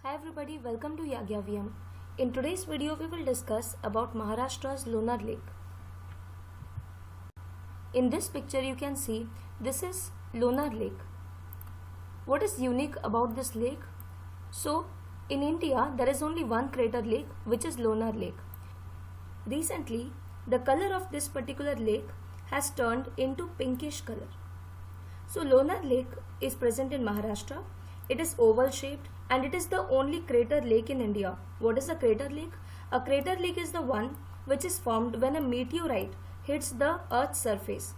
Hi everybody, welcome to Yagyavyam. In today's video, we will discuss about Maharashtra's Lonar Lake. In this picture, you can see this is Lonar Lake. What is unique about this lake? So, in India, there is only one crater lake, which is Lonar Lake. Recently, the color of this particular lake has turned into pinkish color. So, Lonar Lake is present in Maharashtra. It is oval shaped and it is the only crater lake in India. What is a crater lake? A crater lake is the one which is formed when a meteorite hits the Earth's surface.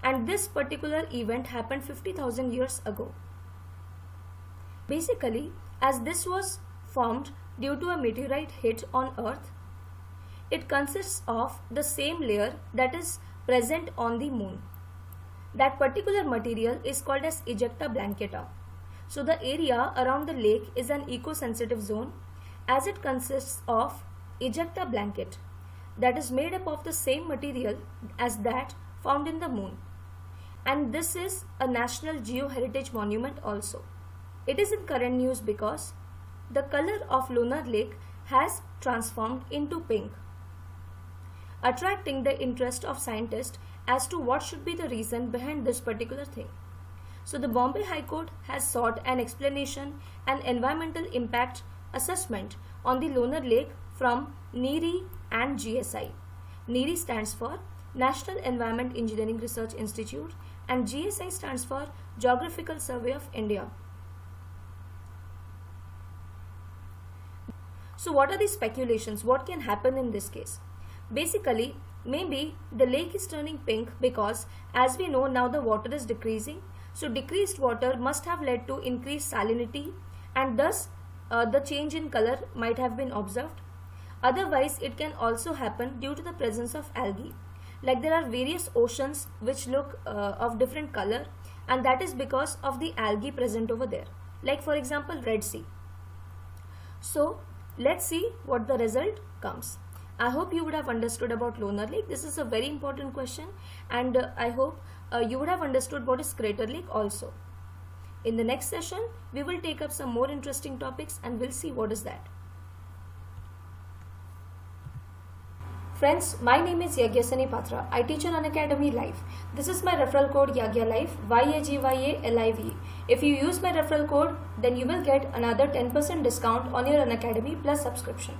And this particular event happened 50,000 years ago. Basically, as this was formed due to a meteorite hit on Earth, it consists of the same layer that is present on the moon. That particular material is called as ejecta blancata. So the area around the lake is an eco-sensitive zone as it consists of ejecta blanket that is made up of the same material as that found in the moon. And this is a National Geoheritage Monument also. It is in current news because the color of Lonar Lake has transformed into pink, attracting the interest of scientists as to what should be the reason behind this particular thing. So the Bombay High Court has sought an explanation and environmental impact assessment on the Lonar Lake from NEERI and GSI. NEERI stands for National Environment Engineering Research Institute and GSI stands for Geographical Survey of India. So what are the speculations? What can happen in this case? Basically, maybe the lake is turning pink because, as we know, now the water is decreasing. So decreased water must have led to increased salinity and thus the change in color might have been observed. Otherwise, it can also happen due to the presence of algae. Like there are various oceans which look of different color and that is because of the algae present over there. Like for example, Red Sea. So let's see what the result comes. I hope you would have understood about Lonar Lake. This is a very important question and I hope you would have understood what is crater lake also. In the next session, we will take up some more interesting topics and we'll see what is that. Friends, my name is Yagyasani Patra. I teach on Unacademy Live. This is my referral code YAGYALIVE, YAGYALIVE. If you use my referral code, then you will get another 10% discount on your Unacademy Plus subscription.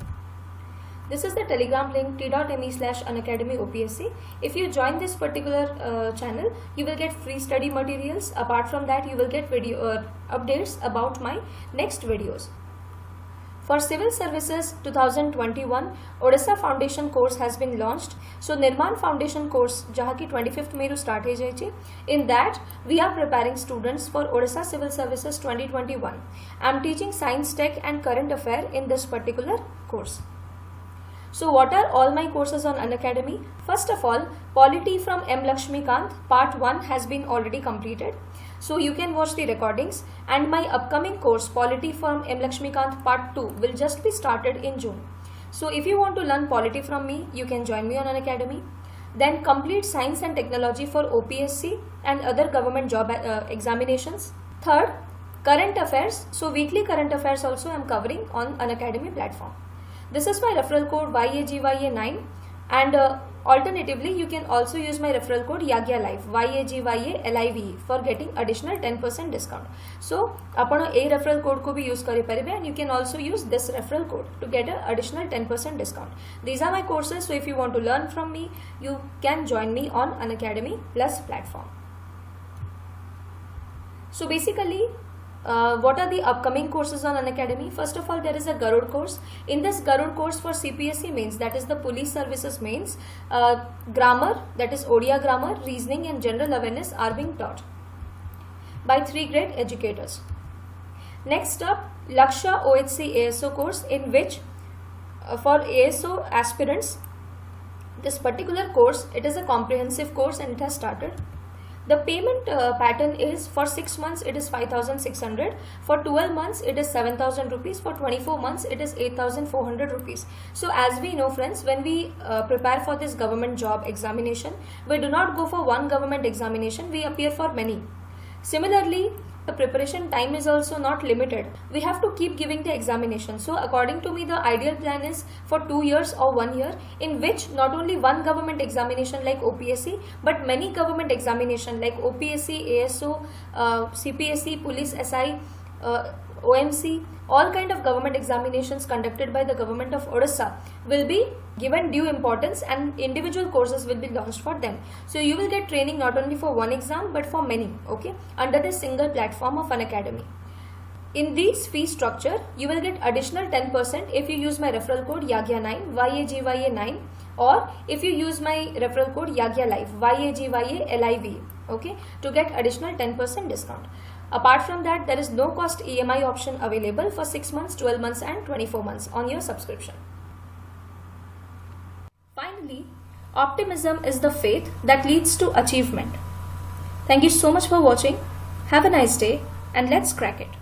This is the Telegram link t.me/unacademyopsc. If you join this particular channel, you will get free study materials. Apart from that, you will get video updates about my next videos. For Civil Services 2021, Odisha Foundation course has been launched. So Nirman Foundation course, jaha ki 25th May start hai jaiche. In that, we are preparing students for Odisha Civil Services 2021. I am teaching science, tech and current affair in this particular course. So what are all my courses on Unacademy? First of all, Polity from M. Lakshmikant part 1 has been already completed. So you can watch the recordings and my upcoming course Polity from M. Lakshmikant part 2 will just be started in June. So if you want to learn Polity from me, you can join me on Unacademy. Then complete Science and Technology for OPSC and other government job examinations. Third, Current Affairs. So weekly current affairs also I am covering on Unacademy platform. This is my referral code YAGYA9 and alternatively you can also use my referral code YAGYALIVE, YAGYALIVE for getting additional 10% discount. So आपण a referral code को भी use करी परिबे and you can also use this referral code to get an additional 10% discount. These are my courses, so if you want to learn from me, you can join me on Unacademy Plus platform. So basically, what are the upcoming courses on Unacademy? First of all, there is a Garud course. In this Garud course for CPSC mains, that is the police services mains, grammar, that is Odia grammar, reasoning and general awareness are being taught by 3 great educators. Next up, Laksha OHC ASO course, in which for ASO aspirants, this particular course, it is a comprehensive course and it has started. The payment pattern is for 6 months it is 5,600, for 12 months it is 7,000 rupees, for 24 months it is 8,400 rupees. So as we know friends, when we prepare for this government job examination, we do not go for one government examination, we appear for many. Similarly, The preparation time is also not limited. We have to keep giving the examination. So according to me, the ideal plan is for 2 years or 1 year, in which not only one government examination like OPSC, but many government examination like OPSC, ASO, CPSC, Police SI, OMC, all kind of government examinations conducted by the government of Odisha will be given due importance, and individual courses will be launched for them. So you will get training not only for one exam but for many, okay, under this single platform of Unacademy. In this fee structure, you will get additional 10% if you use my referral code YAGYA9, YAGYA9, or if you use my referral code YAGYA Live, YAGYA LIV, okay, to get additional 10% discount. Apart from that, there is no cost EMI option available for 6 months, 12 months and 24 months on your subscription. Finally, optimism is the faith that leads to achievement. Thank you so much for watching. Have a nice day and let's crack it.